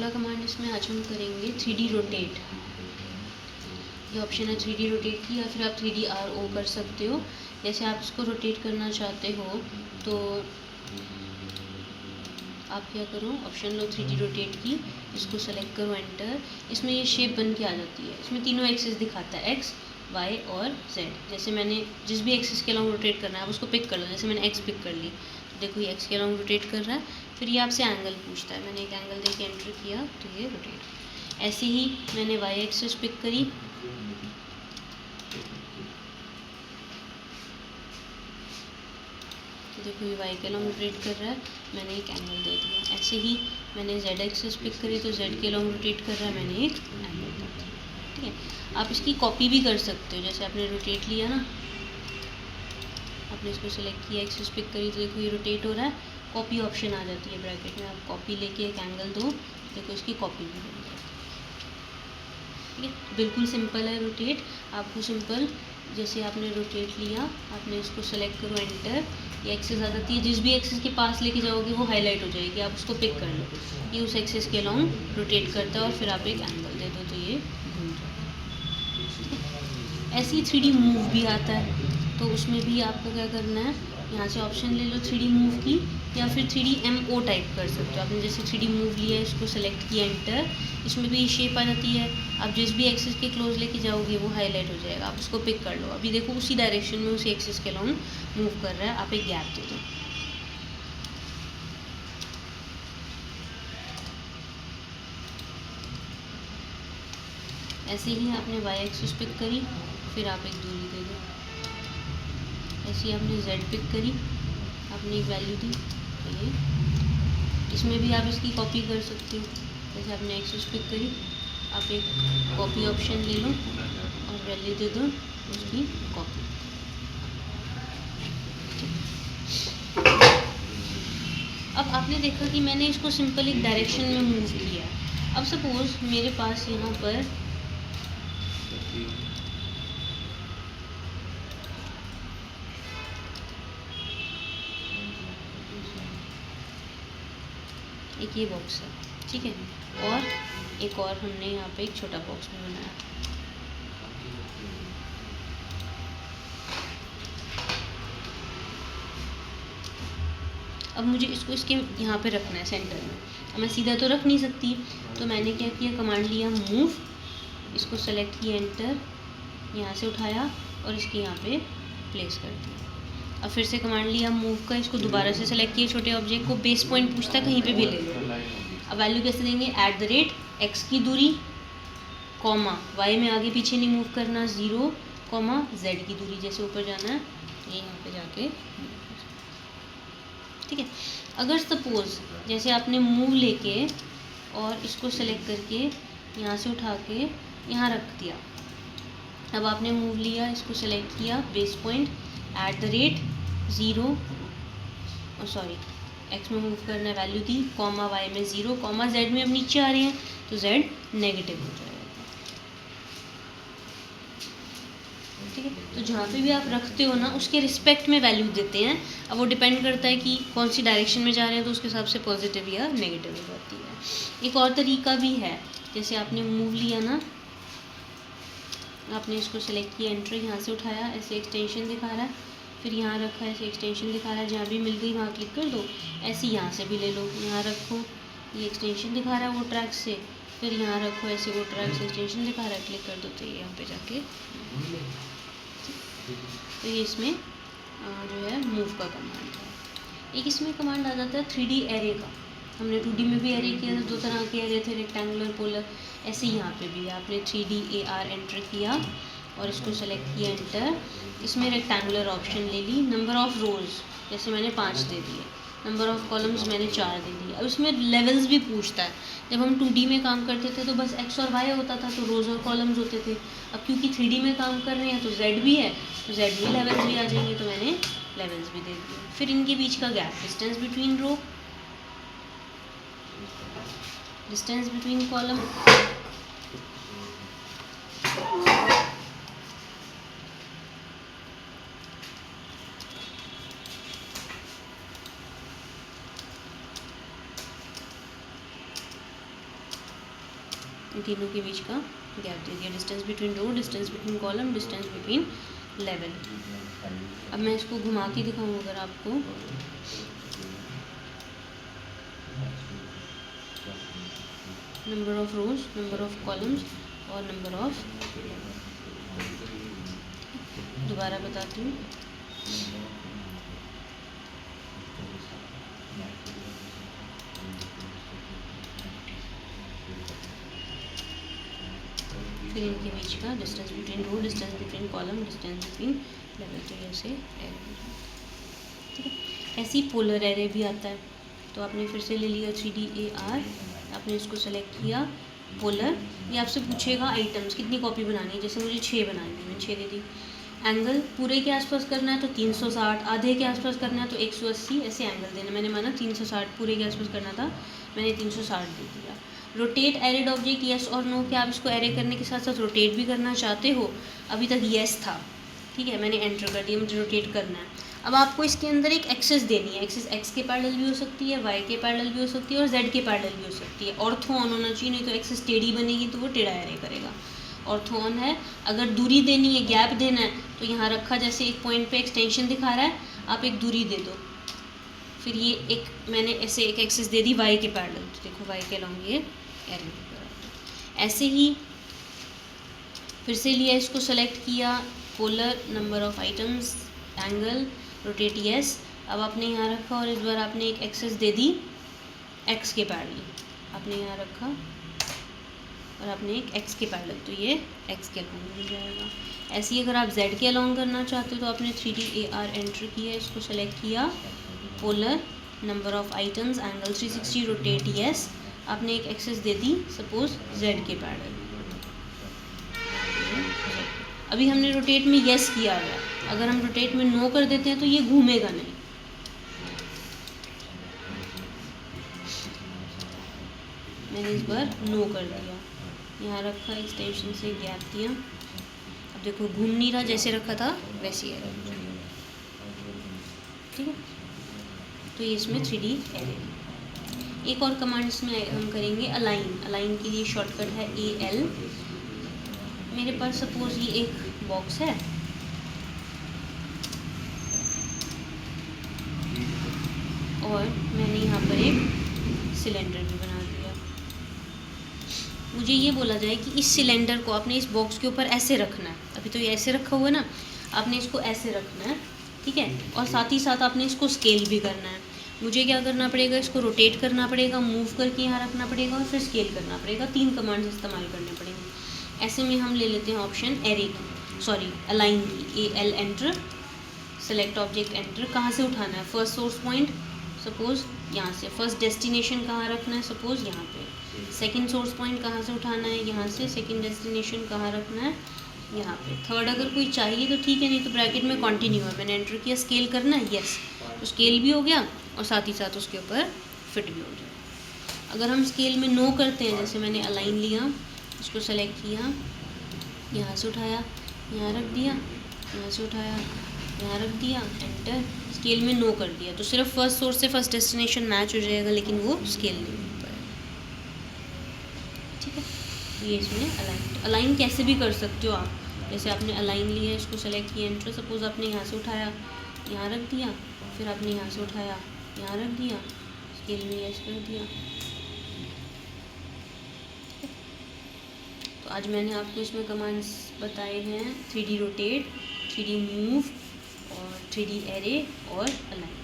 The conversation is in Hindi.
अगला कमांड इसमें आज हम करेंगे 3D रोटेट। ये ऑप्शन है 3D रोटेट की, या फिर आप 3D RO कर सकते हो। जैसे आप इसको रोटेट करना चाहते हो तो आप क्या करो, ऑप्शन लो 3D रोटेट की, इसको सेलेक्ट करो, एंटर। इसमें ये शेप बन के आ जाती है। इसमें तीनों एक्सिस दिखाता है, एक्स, वाई और जेड। जैसे मैंने जिस भी एक्सिस के अलॉन्ग रोटेट करना है आप उसको पिक कर लो। जैसे मैंने एक्स पिक कर ली, तो देखो ये एक्स के अलॉन्ग रोटेट कर रहा है। फिर ये आपसे एंगल पूछता है, मैंने एक एंगल देके एंटर किया तो ये रोटेट। ऐसे ही मैंने वाई एक्सिस पिक करी, तो देखो ये वाई के अलॉन्ग रोटेट कर रहा है, मैंने एक एंगल दे दिया। ऐसे ही मैंने जेड एक्सिस पिक करी तो जेड के अलॉन्ग रोटेट कर रहा है, मैंने एक एंगल दे दिया। ठीक है, आप इसकी कॉपी भी कर सकते हो। जैसे आपने रोटेट लिया ना, आपने इसको सेलेक्ट किया, एक्सिस पिक करी तो देखो ये रोटेट हो रहा है। कॉपी ऑप्शन आ जाती है ब्रैकेट में, आप कॉपी लेके एक एंगल दो, देखो इसकी कॉपी भी बन जाती है। ठीक है, बिल्कुल सिंपल है रोटेट। आपको सिंपल, जैसे आपने रोटेट लिया, आपने इसको सेलेक्ट करो, एंटर। ये एक्सिस आ जाती है, जिस भी एक्सिस के पास लेके जाओगे वो हाईलाइट हो जाएगी, आप उसको पिक कर लो। ये उस एक्सिस के अलॉन्ग रोटेट करता है और फिर आप एक एंगल दे दो तो ये घूम जाएगा। ऐसे ही 3D मूव भी आता है, तो उसमें भी आपको क्या करना है, यहाँ से ऑप्शन ले लो 3D मूव की, या फिर 3D MO टाइप कर सकते हो। आपने जैसे 3D मूव लिया है, इसको सेलेक्ट किया, एंटर। इसमें भी शेप आ जाती है, आप जिस भी एक्सिस के क्लोज लेके जाओगे वो हाईलाइट हो जाएगा, आप उसको पिक कर लो। अभी देखो उसी डायरेक्शन में उसी एक्सिस के अलॉन्ग मूव कर रहा है, आप एक गैप दे दो। ऐसे ही आपने वाई एक्सिस पिक करी, फिर आप एक दूरी दे दो। ऐसे ही आपने जेड पिक करी, आपने एक वैल्यू दी, तो ये इसमें भी आप इसकी कॉपी कर सकते हो। जैसे आपने एक्सिस पिक करी, आप एक कॉपी ऑप्शन ले लो और वैल्यू दे दो उसकी कॉपी। अब आपने देखा कि मैंने इसको सिंपल एक डायरेक्शन में मूव किया है। अब सपोज मेरे पास यहाँ पर एक ये बॉक्स है, ठीक है, और एक और हमने यहाँ पे एक छोटा बॉक्स भी बनाया। अब मुझे इसको इसके यहाँ पे रखना है सेंटर में। अब मैं सीधा तो रख नहीं सकती, तो मैंने क्या किया, कमांड लिया मूव, इसको सेलेक्ट किया, एंटर, यहाँ से उठाया और इसके यहाँ पे प्लेस कर दिया। अब फिर से कमांड लिया मूव का, इसको दोबारा से सेलेक्ट किया, छोटे ऑब्जेक्ट को, बेस पॉइंट पूछता है कहीं पे भी ले लो। अब वैल्यू कैसे देंगे, @x की दूरी, कॉमा y में आगे पीछे नहीं मूव करना, 0, z की दूरी, जैसे ऊपर जाना है ये यहाँ पे जाके। ठीक है, अगर सपोज जैसे आपने मूव लेके और इसको सेलेक्ट करके यहाँ से उठा के यहाँ रख दिया। अब आपने मूव लिया, इसको सेलेक्ट किया, बेस पॉइंट, @0, सॉरी x में मूव करना है, वैल्यू दी, कॉमा y में 0, कॉमा z में अब नीचे आ रहे हैं तो z नेगेटिव हो जाएगा। ठीक है, तो जहाँ पे भी आप रखते हो ना उसके रिस्पेक्ट में वैल्यू देते हैं। अब वो डिपेंड करता है कि कौन सी डायरेक्शन में जा रहे हैं, तो उसके हिसाब से पॉजिटिव या नेगेटिव हो जाती है। एक और तरीका भी है, जैसे आपने मूव लिया ना, आपने इसको सेलेक्ट किया, एंटर, यहाँ से उठाया, ऐसे एक्सटेंशन दिखा रहा है, फिर यहाँ रखा है, ऐसे एक्सटेंशन दिखा रहा है, जहाँ भी मिल गई वहाँ क्लिक कर दो। ऐसे यहाँ से भी ले लो, यहाँ रखो, ये एक्सटेंशन दिखा रहा है वो ट्रैक से, फिर यहाँ रखो, ऐसे वो ट्रैक से एक्सटेंशन दिखा रहा है, क्लिक कर दो तो ये यहाँ पे जाके। तो ये इसमें जो है मूव का कमांड है। एक इसमें कमांड आ जाता है 3D एरे का। हमने 2D में भी एरे किया था, 2 तरह के एरे थे, रेक्टेंगुलर, पोलर। ऐसे यहाँ पे भी आपने 3D AR एंटर किया और इसको सेलेक्ट किया, एंटर। इसमें रेक्टेंगुलर ऑप्शन ले ली, नंबर ऑफ़ रोज़ जैसे मैंने 5 दे दिए, नंबर ऑफ़ कॉलम्स मैंने 4 दे दिए। अब इसमें लेवल्स भी पूछता है। जब हम 2D में काम करते थे तो बस x और y होता था, तो रोज़ और कॉलम्स होते थे। अब क्योंकि 3D में काम कर रहे हैं तो z भी है, तो z में लेवल्स भी आ जाएंगे, तो मैंने लेवल्स भी दे दिए। फिर इनके बीच का gap, distance between row, distance between column, इन तीनों के बीच का गैप दे दिया, distance between row, distance between column, distance between level. अब मैं इसको घुमा के दिखाऊँ अगर आपको, number of rows, number of columns और नंबर ऑफ, दोबारा बताती हूँ, फिर इनके बीच का distance between row, distance between column, distance between level, तो ऐसे एरे, ठीक है। ऐसी पोलर एरे भी आता है, तो आपने फिर से ले लिया 3D आपने इसको सेलेक्ट किया पोलर, ये आपसे पूछेगा आइटम्स कितनी कॉपी बनानी है, जैसे मुझे 6 बनानी है, मैंने 6 दे दी। एंगल पूरे के आसपास करना है तो 360, आधे के आसपास करना है तो 180, ऐसे एंगल देना, मैंने माना 360 पूरे के आसपास करना था, मैंने 360 दे दिया। रोटेट एरेड ऑब्जेक्ट, येस और नो, क्या आप इसको एरे करने के साथ साथ रोटेट भी करना चाहते हो? अभी तक येस था, ठीक है, मैंने एंटर कर दिया, मुझे रोटेट करना है। अब आपको इसके अंदर एक एक्सिस देनी है, एक्सिस एक्स के पैरेलल भी हो सकती है, वाई के पैरेलल भी हो सकती है और जेड के पैरेलल भी हो सकती है। ऑर्थो ऑन होना चाहिए, नहीं तो एक्सिस टेढ़ी बनेगी तो वो टेढ़ा एरे करेगा। ऑर्थो ऑन है, अगर दूरी देनी है, गैप देना है, तो यहाँ रखा, जैसे एक पॉइंट पे एक्सटेंशन दिखा रहा है, आप एक दूरी दे दो, फिर ये एक मैंने ऐसे एक एक्सिस दे दी वाई के पैरेलल, तो देखो वाई के अलॉन्ग ये एरे, ऐसे ही फिर से लिया, इसको सेलेक्ट किया, polar, number of items, angle, rotate yes. अब आपने यहाँ रखा और इस बार आपने एक एक्सेस दे दी एक्स के पैरेलल, आपने यहाँ रखा और आपने एक एक्स के पैरेलल, तो ये एक्स के अलॉन्ग मिल जाएगा। ऐसे ही अगर आप जेड के अलॉन्ग करना चाहते हो तो आपने 3D एंटर किया, इसको सेलेक्ट किया, polar, number of items, angle 360, rotate yes, आपने एक एक्सेस दे दी सपोज जेड के पैरेलल। अभी हमने रोटेट में येस किया है, अगर हम रोटेट में नो कर देते हैं तो ये घूमेगा नहीं। मैंने इस बार नो कर दिया, यहाँ रखा, एक्सटेंशन से गैप दिया, अब देखो घूम नहीं रहा, जैसे रखा था वैसे ही है, ठीक है। तो ये इसमें 3D एरे। एक और कमांड इसमें हम करेंगे अलाइन। अलाइन के लिए शॉर्टकट है AL। मेरे पास सपोज ये एक बॉक्स है, और मैंने यहाँ पर एक सिलेंडर भी बना दिया। मुझे ये बोला जाए कि इस सिलेंडर को आपने इस बॉक्स के ऊपर ऐसे रखना है, अभी तो ये ऐसे रखा हुआ है ना, आपने इसको ऐसे रखना है, ठीक है, और साथ ही साथ आपने इसको स्केल भी करना है। मुझे क्या करना पड़ेगा, इसको रोटेट करना पड़ेगा, मूव करके यहाँ रखना पड़ेगा और फिर स्केल करना पड़ेगा। 3 कमांड्स इस्तेमाल करने पड़ेंगे। ऐसे में हम ले लेते हैं ऑप्शन एरे की, सॉरी अलाइन की, AL enter, select object enter. कहाँ से उठाना है, फर्स्ट सोर्स पॉइंट सपोज यहाँ से, फर्स्ट डेस्टिनेशन कहाँ रखना है सपोज यहाँ पे, सेकंड सोर्स पॉइंट कहाँ से उठाना है यहाँ से, सेकंड डेस्टिनेशन कहाँ रखना है यहाँ पे, थर्ड अगर कोई चाहिए तो ठीक है, नहीं तो ब्रैकेट में कंटिन्यू है। मैंने एंटर किया, स्केल करना है, यस, तो स्केल भी हो गया और साथ ही साथ उसके ऊपर फिट भी हो जाए। अगर हम स्केल में नो करते हैं, जैसे मैंने अलाइन लिया, इसको सेलेक्ट किया, यहाँ से उठाया, यहाँ रख दिया, यहाँ से उठाया, यहाँ रख दिया, एंटर, स्केल में नो कर दिया, तो सिर्फ फर्स्ट सोर्स से फर्स्ट डेस्टिनेशन मैच हो जाएगा, लेकिन वो स्केल नहीं हो पाएगा, ठीक है। ये इसमें अलाइन कैसे भी कर सकते हो आप, जैसे आपने अलाइन लिया, इसको सेलेक्ट किया, एंटर, सपोज आपने यहाँ से उठाया, यहाँ रख दिया, फिर आपने यहाँ से उठाया, यहाँ रख दिया, स्केल में यस कर दिया। तो आज मैंने आपको इसमें कमांड्स बताए हैं 3D रोटेट, 3D मूव और 3D एरे और अलाइन।